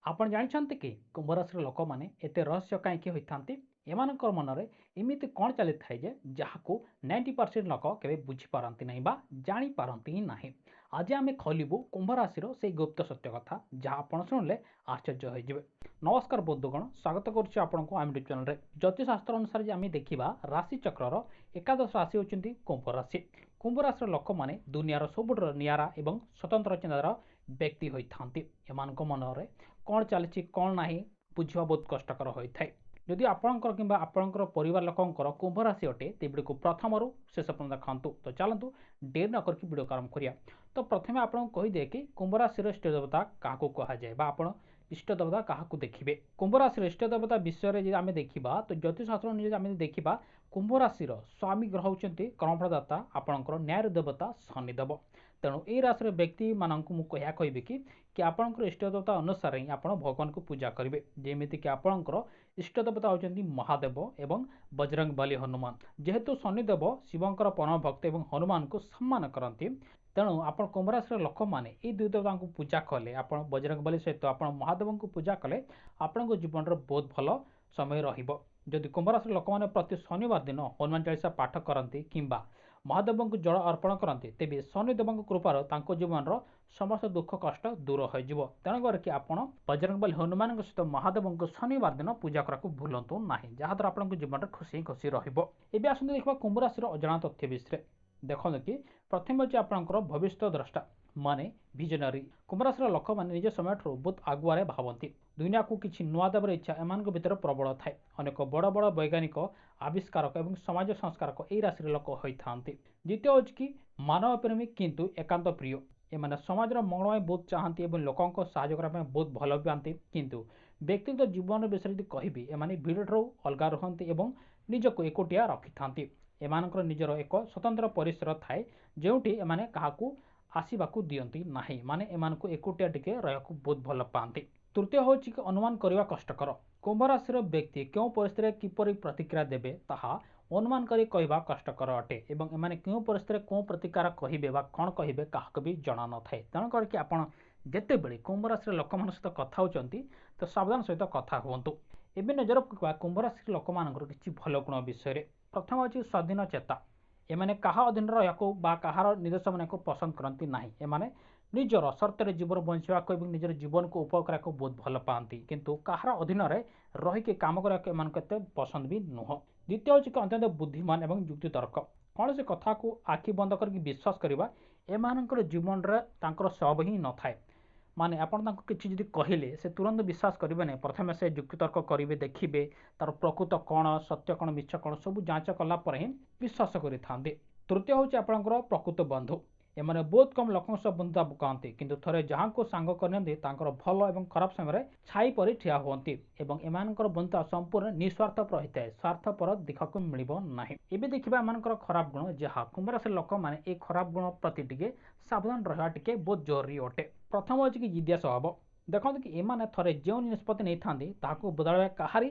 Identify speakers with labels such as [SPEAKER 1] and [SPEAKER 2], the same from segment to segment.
[SPEAKER 1] ଆପଣ ଜାଣିଛନ୍ତି କି କୁମ୍ଭ ରାଶିର ଲୋକମାନେ ଏତେ ରହସ୍ୟ କାହିଁକି ହୋଇଥାନ୍ତି? ଏମାନଙ୍କ ମନରେ ଏମିତି କ'ଣ ଚାଲିଥାଏ ଯେ ଯାହାକୁ 90% ଲୋକ କେବେ ବୁଝିପାରନ୍ତି ନାହିଁ ବା ଜାଣିପାରନ୍ତି ହିଁ ନାହିଁ। ଆଜି ଆମେ ଖୋଲିବୁ କୁମ୍ଭ ରାଶିର ସେହି ଗୁପ୍ତ ସତ୍ୟ କଥା, ଯାହା ଆପଣ ଶୁଣିଲେ ଆଶ୍ଚର୍ଯ୍ୟ ହୋଇଯିବେ। ନମସ୍କାର ବନ୍ଧୁଗଣ, ସ୍ୱାଗତ କରୁଛି ଆପଣଙ୍କୁ ଆମ ୟୁଟ୍ୟୁବ୍ ଚ୍ୟାନେଲରେ। ଜ୍ୟୋତିଷଶାସ୍ତ୍ର ଅନୁସାରେ ଯେ ଆମେ ଦେଖିବା ରାଶିଚକ୍ରର ଏକାଦଶ ରାଶି ହେଉଛନ୍ତି କୁମ୍ଭ ରାଶି। କୁମ୍ଭ ରାଶିର ଲୋକମାନେ ଦୁନିଆର ସବୁଠାରୁ ନିଆରା ଏବଂ ସ୍ୱତନ୍ତ୍ର ଚିନ୍ତାଧାରା ବ୍ୟକ୍ତି ହୋଇଥାନ୍ତି। ଏମାନଙ୍କ ମନରେ କ'ଣ ଚାଲିଛି କ'ଣ ନାହିଁ ବୁଝିବା ବହୁତ କଷ୍ଟକର ହୋଇଥାଏ। ଯଦି ଆପଣଙ୍କର କିମ୍ବା ଆପଣଙ୍କର ପରିବାର ଲୋକଙ୍କର କୁମ୍ଭ ରାଶି ଅଟେ, ତେବେକୁ ପ୍ରଥମରୁ ଶେଷ ପର୍ଯ୍ୟନ୍ତ ଦେଖନ୍ତୁ। ତ ଚାଲନ୍ତୁ ଡେରି ନ କରିକି ଭିଡ଼ିଓ ଆରମ୍ଭ କରିବା। ତ ପ୍ରଥମେ ଆପଣଙ୍କୁ କହିଦିଏ କି କୁମ୍ଭ ରାଶିର ଇଷ୍ଟ ଦେବତା କାହାକୁ କୁହାଯାଏ ବା ଆପଣ ଇଷ୍ଟ ଦେବତା କାହାକୁ ଦେଖିବେ। କୁମ୍ଭ ରାଶିର ଇଷ୍ଟ ଦେବତା ବିଷୟରେ ଯଦି ଆମେ ଦେଖିବା, ତ ଜ୍ୟୋତିଷଶାସ୍ତ୍ର ଯଦି ଆମେ ଦେଖିବା, କୁମ୍ଭ ରାଶିର ସ୍ୱାମୀ ଗ୍ରହ ହେଉଛନ୍ତି କର୍ମଫଳଦାତା ଆପଣଙ୍କର ନ୍ୟାୟର ଦେବତା ଶନିଦେବ। ତେଣୁ ଏହି ରାଶିର ବ୍ୟକ୍ତିମାନଙ୍କୁ ମୁଁ ଏହା କହିବି କି ଆପଣଙ୍କର ଇଷ୍ଟ ଦେବତା ଅନୁସାରେ ହିଁ ଆପଣ ଭଗବାନଙ୍କୁ ପୂଜା କରିବେ। ଯେମିତିକି ଆପଣଙ୍କର ଇଷ୍ଟ ଦେବତା ହେଉଛନ୍ତି ମହାଦେବ ଏବଂ ବଜରଙ୍ଗବଲି ହନୁମାନ। ଯେହେତୁ ଶନିଦେବ ଶିବଙ୍କର ପରମ ଭକ୍ତ ଏବଂ ହନୁମାନଙ୍କୁ ସମ୍ମାନ କରନ୍ତି, ତେଣୁ ଆପଣ କୁମ୍ଭ ରାଶିର ଲୋକମାନେ ଏହି ଦୁଇ ଦେବତାଙ୍କୁ ପୂଜା କଲେ, ଆପଣ ବଜରଙ୍ଗବଲି ସହିତ ଆପଣ ମହାଦେବଙ୍କୁ ପୂଜା କଲେ, ଆପଣଙ୍କ ଜୀବନର ବହୁତ ଭଲ ସମୟ ରହିବ। ଯଦି କୁମ୍ଭ ରାଶିର ଲୋକମାନେ ପ୍ରତି ଶନିବାର ଦିନ ହନୁମାନ ଚାଳିଶା ପାଠ କରନ୍ତି କିମ୍ବା ମହାଦେବଙ୍କୁ ଜଳ ଅର୍ପଣ କରନ୍ତି, ତେବେ ଶନିଦେବଙ୍କ କୃପାରୁ ତାଙ୍କ ଜୀବନର ସମସ୍ତ ଦୁଃଖ କଷ୍ଟ ଦୂର ହୋଇଯିବ। ତେଣୁ କରିକି ଆପଣ ବଜରଙ୍ଗବଲି ହନୁମାନଙ୍କ ସହିତ ମହାଦେବଙ୍କୁ ଶନିବାର ଦିନ ପୂଜା କରିବାକୁ ଭୁଲନ୍ତୁ ନାହିଁ, ଯାହାଦ୍ୱାରା ଆପଣଙ୍କ ଜୀବନରେ ଖୁସି ରହିବ। ଏବେ ଆସନ୍ତୁ ଦେଖିବା କୁମ୍ଭ ରାଶିର ଅଜଣା ତଥ୍ୟ ବିଷୟରେ। ଦେଖନ୍ତୁ କି ପ୍ରଥମେ ହେଉଛି ଆପଣଙ୍କର ଭବିଷ୍ୟତ ଦ୍ରଷ୍ଟା ମାନେ ଭିଜନାରୀ। କୁମ୍ଭ ରାଶିର ଲୋକମାନେ ନିଜ ସମୟଠାରୁ ବହୁତ ଆଗୁଆରେ ଭାବନ୍ତି। ଦୁନିଆକୁ କିଛି ନୂଆ ଦେବାର ଇଚ୍ଛା ଏମାନଙ୍କ ଭିତରେ ପ୍ରବଳ ଥାଏ। ଅନେକ ବଡ଼ ବଡ଼ ବୈଜ୍ଞାନିକ, ଆବିଷ୍କାରକ ଏବଂ ସମାଜ ସଂସ୍କାରକ ଏହି ରାଶିର ଲୋକ ହୋଇଥାନ୍ତି। ଦ୍ୱିତୀୟ ହେଉଛି କି ମାନବ ପ୍ରେମୀ କିନ୍ତୁ ଏକାନ୍ତ ପ୍ରିୟ। ଏମାନେ ସମାଜର ମଙ୍ଗଳ ପାଇଁ ବହୁତ ଚାହାନ୍ତି ଏବଂ ଲୋକଙ୍କ ସାହାଯ୍ୟ କରିବା ପାଇଁ ବହୁତ ଭଲ ପାଆନ୍ତି। କିନ୍ତୁ ବ୍ୟକ୍ତିଗତ ଜୀବନ ବିଷୟରେ ଯଦି କହିବି, ଏମାନେ ଭିଡ଼ଠାରୁ ଅଲଗା ରୁହନ୍ତି ଏବଂ ନିଜକୁ ଏକୁଟିଆ ରଖିଥାନ୍ତି। ଏମାନଙ୍କର ନିଜର ଏକ ସ୍ୱତନ୍ତ୍ର ପରିସର ଥାଏ, ଯେଉଁଠି ଏମାନେ କାହାକୁ ଆସିବାକୁ ଦିଅନ୍ତି ନାହିଁ, ମାନେ ଏମାନଙ୍କୁ ଏକୁଟିଆ ଟିକେ ରହିବାକୁ ବହୁତ ଭଲ ପାଆନ୍ତି। ତୃତୀୟ ହେଉଛି କି ଅନୁମାନ କରିବା କଷ୍ଟକର। କୁମ୍ଭ ରାଶିର ବ୍ୟକ୍ତି କେଉଁ ପରିସ୍ଥିତିରେ କିପରି ପ୍ରତିକ୍ରିୟା ଦେବେ ତାହା ଅନୁମାନ କରି କହିବା କଷ୍ଟକର ଅଟେ ଏବଂ ଏମାନେ କେଉଁ ପରିସ୍ଥିତିରେ କେଉଁ ପ୍ରତିକ୍ରିୟା କହିବେ ବା କ'ଣ କହିବେ କାହାକୁ ବି ଜଣା ନଥାଏ। ତେଣୁ କରିକି ଆପଣ ଯେତେବେଳେ କୁମ୍ଭ ରାଶିର ଲୋକମାନଙ୍କ ସହିତ କଥା ହେଉଛନ୍ତି, ତ ସାବଧାନ ସହିତ କଥା ହୁଅନ୍ତୁ। ଏବେ ନଜର ପକାଇବା କୁମ୍ଭ ରାଶିର ଲୋକମାନଙ୍କର କିଛି ଭଲ ଗୁଣ ବିଷୟରେ। ପ୍ରଥମ ହେଉଛି ସ୍ୱାଧୀନ ଚେତା। ଏମାନେ କାହା ଅଧୀନରେ ରହିବାକୁ ବା କାହାର ନିର୍ଦ୍ଦେଶ ମାନିବାକୁ ପସନ୍ଦ କରନ୍ତି ନାହିଁ। ଏମାନେ ନିଜର ସର୍ତ୍ତରେ ଜୀବନ ବଞ୍ଚିବାକୁ ଏବଂ ନିଜର ଜୀବନକୁ ଉପଭୋଗ କରିବାକୁ ବହୁତ ଭଲ ପାଆନ୍ତି, କିନ୍ତୁ କାହାର ଅଧୀନରେ ରହିକି କାମ କରିବାକୁ ଏମାନଙ୍କୁ ଏତେ ପସନ୍ଦ ବି ନୁହଁ। ଦ୍ୱିତୀୟ ହେଉଛି କି ଅତ୍ୟନ୍ତ ବୁଦ୍ଧିମାନ ଏବଂ ଯୁକ୍ତିତର୍କ। କୌଣସି କଥାକୁ ଆଖି ବନ୍ଦ କରିକି ବିଶ୍ୱାସ କରିବା ଏମାନଙ୍କର ଜୀବନରେ ତାଙ୍କର ସ୍ୱଭାବ ହିଁ ନଥାଏ। ମାନେ ଆପଣ ତାଙ୍କୁ କିଛି ଯଦି କହିଲେ ସେ ତୁରନ୍ତ ବିଶ୍ୱାସ କରିବେ ନାହିଁ। ପ୍ରଥମେ ସେ ଯୁକ୍ତିତର୍କ କରିବେ, ଦେଖିବେ ତାର ପ୍ରକୃତ କ'ଣ, ସତ୍ୟ କ'ଣ, ମିଛ କ'ଣ ସବୁ ଯାଞ୍ଚ କଲା ପରେ ହିଁ ବିଶ୍ୱାସ କରିଥାନ୍ତି। ତୃତୀୟ ହେଉଛି ଆପଣଙ୍କର ପ୍ରକୃତ ବନ୍ଧୁ। ଏମାନେ ବହୁତ କମ୍ ଲୋକଙ୍କ ସହ ବନ୍ଧୁତା ପକାନ୍ତି, କିନ୍ତୁ ଥରେ ଯାହାଙ୍କୁ ସାଙ୍ଗ କରିନିଅନ୍ତି ତାଙ୍କର ଭଲ ଏବଂ ଖରାପ ସମୟରେ ଛାଇ ପରି ଠିଆ ହୁଅନ୍ତି ଏବଂ ଏମାନଙ୍କର ବନ୍ଧୁତା ସମ୍ପୂର୍ଣ୍ଣ ନିଃସ୍ୱାର୍ଥ ରହିଥାଏ। ସ୍ୱାର୍ଥପର ଦେଖିବାକୁ ମିଳିବ ନାହିଁ। ଏବେ ଦେଖିବା ଏମାନଙ୍କର ଖରାପ ଗୁଣ, ଯାହା କୁମ୍ଭ ରାଶିର ଲୋକମାନେ ଏହି ଖରାପ ଗୁଣ ପ୍ରତି ଟିକେ ସାବଧାନ ରହିବା ଟିକେ ବହୁତ ଜରୁରୀ ଅଟେ। ପ୍ରଥମ ହେଉଛି କି ଜିଦିଆ ସ୍ୱଭାବ। ଦେଖନ୍ତୁ କି ଏମାନେ ଥରେ ଯେଉଁ ନିଷ୍ପତ୍ତି ନେଇଥାନ୍ତି ତାହାକୁ ବଦଳାଇବା କାହାରି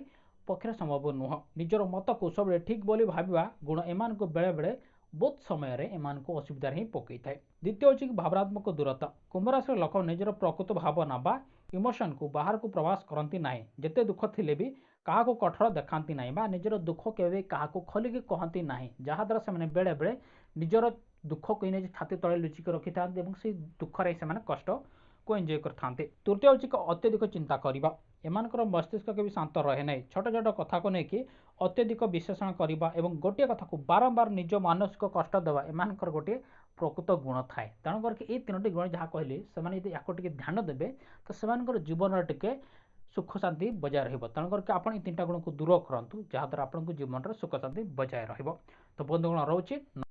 [SPEAKER 1] ପକ୍ଷରେ ସମ୍ଭବ ନୁହଁ। ନିଜର ମତକୁ ସବୁବେଳେ ଠିକ୍ ବୋଲି ଭାବିବା ଗୁଣ ଏମାନଙ୍କୁ ବେଳେବେଳେ ବହୁତ ସମୟରେ ଏମାନଙ୍କୁ ଅସୁବିଧାରେ ହିଁ ପକାଇଥାଏ। ଦ୍ୱିତୀୟ ହେଉଛି କି ଭାବନାତ୍ମକ ଦୂରତା। କୁମ୍ଭ ରାଶିର ଲୋକ ନିଜର ପ୍ରକୃତ ଭାବନା ବା ଇମୋସନକୁ ବାହାରକୁ ପ୍ରକାଶ କରନ୍ତି ନାହିଁ। ଯେତେ ଦୁଃଖ ଥିଲେ ବି କାହାକୁ କଠୋର ଦେଖାନ୍ତି ନାହିଁ ବା ନିଜର ଦୁଃଖ କେବେ କାହାକୁ ଖୋଲିକି କହନ୍ତି ନାହିଁ, ଯାହାଦ୍ୱାରା ସେମାନେ ବେଳେବେଳେ ନିଜର ଦୁଃଖକୁ ନେଇ ଛାତି ତଳେ ଲୁଚିକି ରଖିଥାନ୍ତି ଏବଂ ସେହି ଦୁଃଖରେ ସେମାନେ କଷ୍ଟକୁ ଏନ୍ଜୟ କରିଥାନ୍ତି। ତୃତୀୟ ହେଉଛି କି ଅତ୍ୟଧିକ ଚିନ୍ତା କରିବା। ଏମାନଙ୍କର ମସ୍ତିଷ୍କ କେବେ ଶାନ୍ତ ରହେ ନାହିଁ। ଛୋଟ ଛୋଟ କଥାକୁ ନେଇକି ଅତ୍ୟଧିକ ବିଶ୍ଳେଷଣ କରିବା ଏବଂ ଗୋଟିଏ କଥାକୁ ବାରମ୍ବାର ନିଜ ମାନସିକ କଷ୍ଟ ଦେବା ଏମାନଙ୍କର ଗୋଟିଏ ପ୍ରକୃତ ଗୁଣ ଥାଏ। ତେଣୁ କରିକି ଏହି ତିନୋଟି ଗୁଣ ଯାହା କହିଲି, ସେମାନେ ଯଦି ୟାକୁ ଟିକେ ଧ୍ୟାନ ଦେବେ ତ ସେମାନଙ୍କର ଜୀବନରେ ଟିକେ ସୁଖ ଶାନ୍ତି ବଜାୟ ରହିବ। ତେଣୁ କରିକି ଆପଣ ଏହି ତିନିଟା ଗୁଣକୁ ଦୂର କରନ୍ତୁ, ଯାହାଦ୍ୱାରା ଆପଣଙ୍କ ଜୀବନରେ ସୁଖ ଶାନ୍ତି ବଜାୟ ରହିବ। ତ ବନ୍ଧୁଗଣ ରହୁଛି।